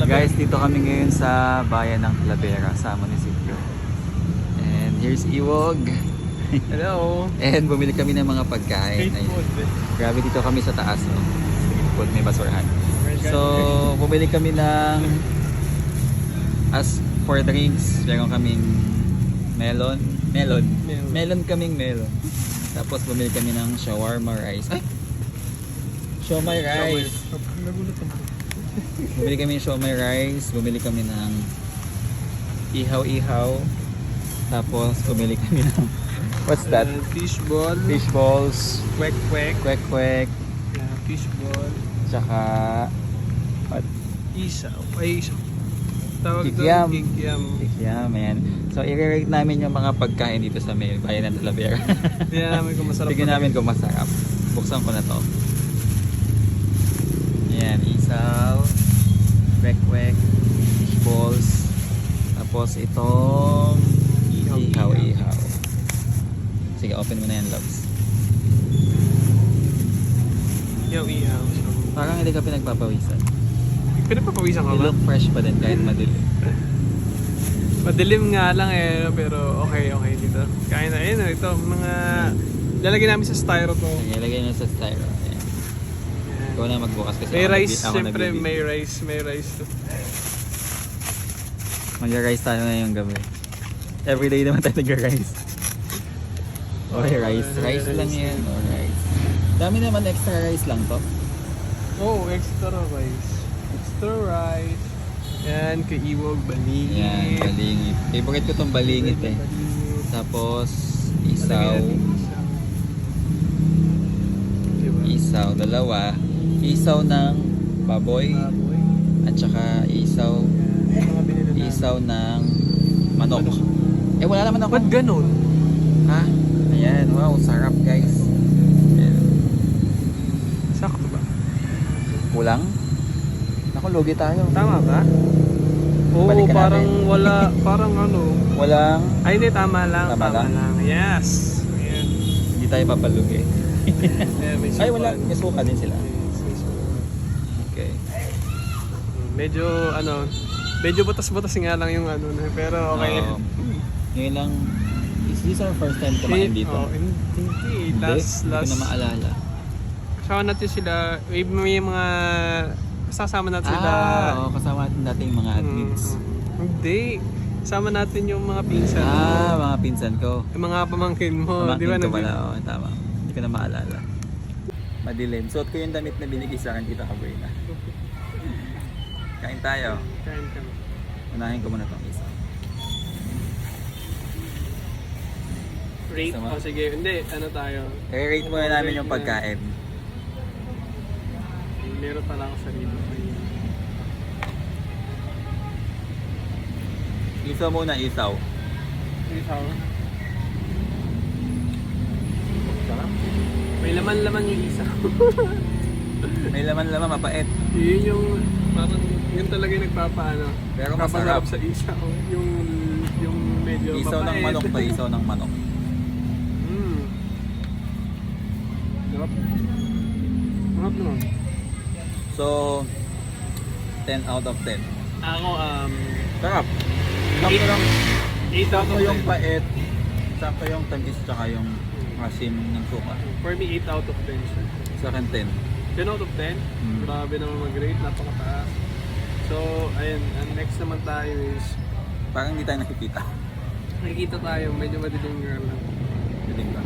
Guys, dito kami ngayon sa bayan ng Talavera sa munisipyo. And here's Iwog. Hello. And bumili kami ng mga pagkain. Street Ayun. food. Grabe, dito kami sa taas, no? Street food, may basurahan. So, bumili kami ng as for drinks, meron kaming melon. Melon kaming melon. Tapos bumili kami ng shawarma rice. Ay! Siomai rice. Nagulat ako. Bumili kami ng siomai rice. Bumili kami ng ihaw-ihaw. Tapos bumili kami ng what's that? Fishball. Fish balls. Kwek-kwek. Kwek-kwek. Yeah, fishball. Tsaka what? Isaw. Ay, isaw. Tawag Kikiam. doon, kikiam. Yeah, man. So, i-rate namin yung mga pagkain dito sa bayan ng Talavera. Tingnan namin kung masarap. Tignan namin kung masarap. Buksan ko na to. Yan, isaw, kwek-kwek, fish balls, tapos itong ihaw-ihaw. Sige, open mo na yan, loves. Ihaw-ihaw. Parang hindi ka pinagpapawisan. Pinapapawisan ka You ba? look fresh pa din kahit madilim. Madilim nga lang eh, pero okay dito. Kain na yun. Ito, mga lalagyan namin sa styro to. Sige, lagay nyo sa styro. Ayan. Ikaw na magbukas kasi May ako rice, ako siyempre nagbibigay. may rice to. Mag-rice tayo na yung gabi. Everyday naman tayo nag-rice. Okay, rice. Rice lang yan. Oh, rice. Dami naman extra rice lang to. Oh, extra rice. Extra rice. Yan, kay Iwog, balingit. Yan, balingit. Favorite ko tong balingit eh. Balingit. Tapos, isaw. Diba? Isaw, dalawa. Isaw ng baboy. Baboy. At saka isaw. Yan, mga binili namin. Isaw ng manok. Eh, wala naman ako. Ba't ganun? Ha? Ayan, wow, sarap guys. Ayan. Sakto ba? Kulang? Naku, lugi tayo. Tama ba? Oo, Balikan parang natin. wala, parang ano. Walang, Ay, hindi, tama lang. Tama lang? Yes. Ayan. hindi tayo papalugi. Ayan, may Ay, suka. wala. May suka din sila. Yes, may suka. Okay. Medyo, medyo butas-butas nga lang yung ano, pero okay. Oo. Ngayon lang, is this our first time kumain dito? Oh, hindi. Hindi, Last. hindi ko na maalala. Kasama natin sila, may mga kasama natin sila. Oo, kasama natin dating mga athletes. Hindi. Kasama natin yung mga pinsan mo. Mga pinsan ko. Yung mga pamangkin mo. Pamangkin Di ba ko nandun? pala, oo, tama. Hindi ko na maalala. Madilim. Suot ko yung damit na binigay sa akin, Tita Cabrera. Kain tayo. Kain ka na. Unahin ko muna itong isa. Rate? Sama. O sige, hindi. Ano tayo? I-rate muna namin yung pagkain. Meron pala ako sarili. Isaw muna, isaw. Isaw. Sarap. May laman-laman yung isaw. May laman-laman, mapait. Yun yung, parang, yun talaga yung nagpapaano. Pero Nagpapangarap masarap. sa isaw. Yung medyo Isaw ng mapait. manok pa, isaw ng manok. Sarap. Sarap naman. So, 10 out of 10. Ako, Sarap. Sakto lang. 8 out Sakto of yung 10. pait. Sakto yung tamis tsaka yung asim ng suka. For me, 8 out of 10 siya. Sa akin 10. 10 out of 10? Grabe naman mag-rate, napakataas. So, ayun, ang next naman tayo is, Parang hindi tayo nakikita. nakikita tayo, medyo madilim nga lang. Hindi ba?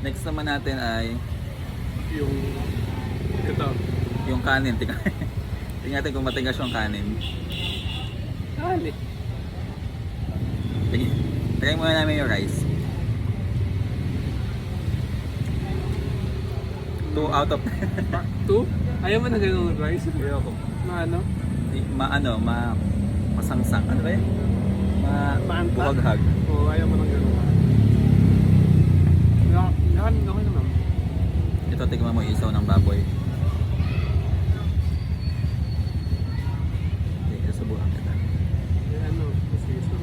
Next naman natin ay Yung, ito. yung kanin. Tingnan natin kung matigas yung kanin. Kali. Tingnan muna namin yung rice. 2 out of 2? Ayaw mo na ganun rice? Ayoko. Ano? Masangsang. Ano ba yun? Maanta? Buhaghag. Oo, ayaw mo na ganun. Lakan, okay naman. Ito, tignan mo yung isaw ng baboy. Okay, subukan kita. Ano? Kasi ito.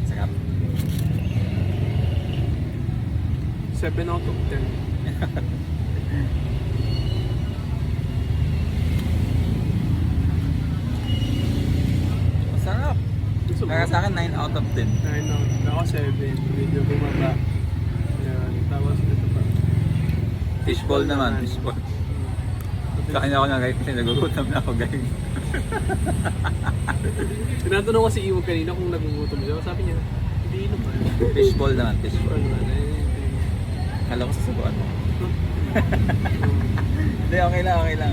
Sarap. 7 out of 10. Para sa akin, 9 out of 10. 9 out. Ako 7. Medyo bumaba. Ayan. Tapos ito pa. Fishball naman, fishball. Kain ako na guys kasi nagugutom na ako guys. Tinatanong ko si Iwag kanina kung nagugutom siya. Sabi niya, hindi naman. Fishball naman, fishball. Ano naman, Kala ko sasabuan mo. Hindi, okay lang, okay lang.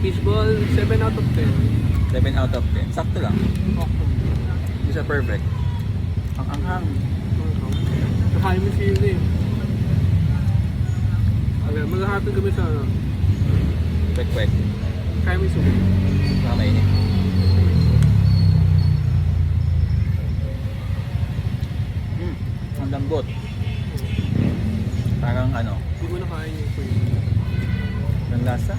Fishball, 7 out of 10. 7 out of 10. Sakto lang. Okay. Hindi siya perfect. Ang anghang. Nakain mo siya yun eh. Okay, maghahatid kami sa ano. Kwek-kwek. Kaya mo yung sumo. Baka mainit. Ang lambot. Parang ano, Hindi mo nakain yung kuya. ang lasa.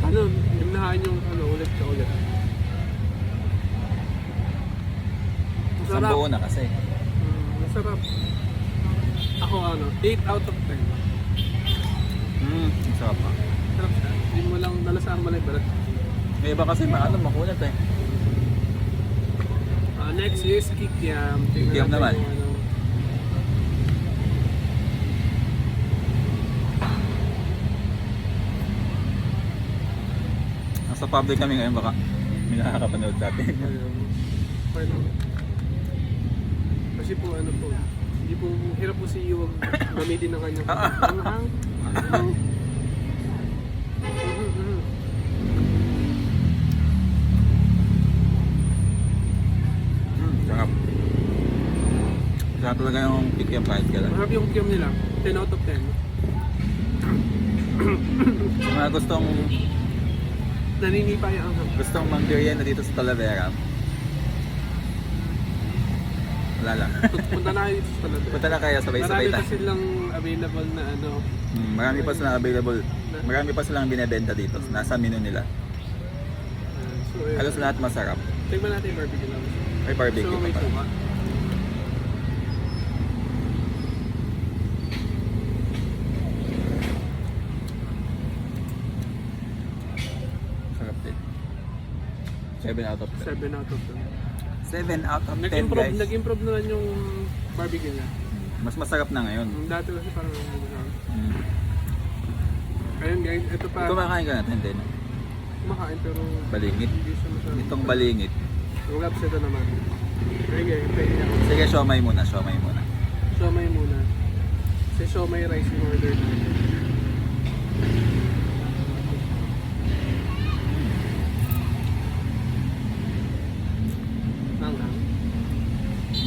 Ano, hindi mo nakain yung ano, ulit ka ulit. Isang Masarap. buo na kasi. Masarap. Ako ano, 8 out of 10. Ang sarap pa. Sarap siya. Hindi mo lang nalasaan mo lang yung balat. May iba kasi makunat eh. Next is kikiam. Tingnan Kikiam natin naman. yung ano. Nasa public kami ngayon baka may nakakapanood sa atin. Okay lang. Kasi po ano po, hindi po hirap po si Iwag gamitin ng kanyang anghang. Sarap. Sarap talaga yung kikiam kahit kailan. Masarap yung kikiam nila. 10 out of 10. Mga Naninipa yung anghang. gustong mag-merienda dito sa Talavera. Wala lang. Punta na kayo dito sa Talavera. Punta na kaya sabay-sabay Marami pa tayo. silang available na ano. Marami pa silang available. Marami pa silang binebenta dito. Nasa menu nila. So, yun. Halos lahat masarap. Tingnan natin yung barbecue lang. May barbecue So, may pa pala. tuka. Sarap din. 7 out of 10. 7 out of 10. 7 out of 10 Nag-improve, guys. nag-improve na lang yung barbecue niya. Mas masarap na ngayon. Dati kasi parang hindi na. Mm. Ayun guys, ito pa. Kumakain ka natin din. Kumakain pero Balingit. hindi siya masarap. Itong balingit. Yung wraps ito naman. Sige, pwede niya. Sige, siomay muna. Siomay muna. Siomay muna. Kasi siomay rice in order na. Langhang.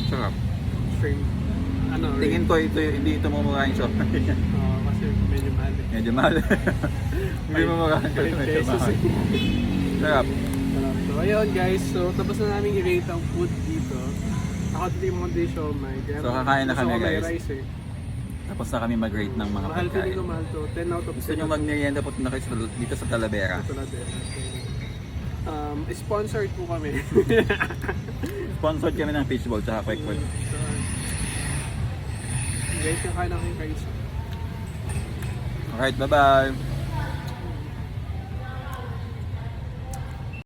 Sarap. String. Ano? Tingin ko ito, hindi ito mumura yung siomay. Kasi medyo mahal eh. Medyo mahal. Hindi mumura yung Five medyo pesos mahal. eh. Sarap. So ayun guys, so tapos na namin i-rate ang food dito. Ako titigman ko din yung siomay. Kaya So, kakain na gusto kami, ko may guys. rice eh. Tapos na kami mag-rate ng mga Mahal ko pagkain. dito, mahal to. 10 out of 10. Gusto nyo mag-merienda po na kayo dito sa Talavera. Tulad eh. Sponsored po kami. Sponsored kami ng fishball tsaka kwek-kwek. Guys, kakain na kayo guys. Alright, bye-bye!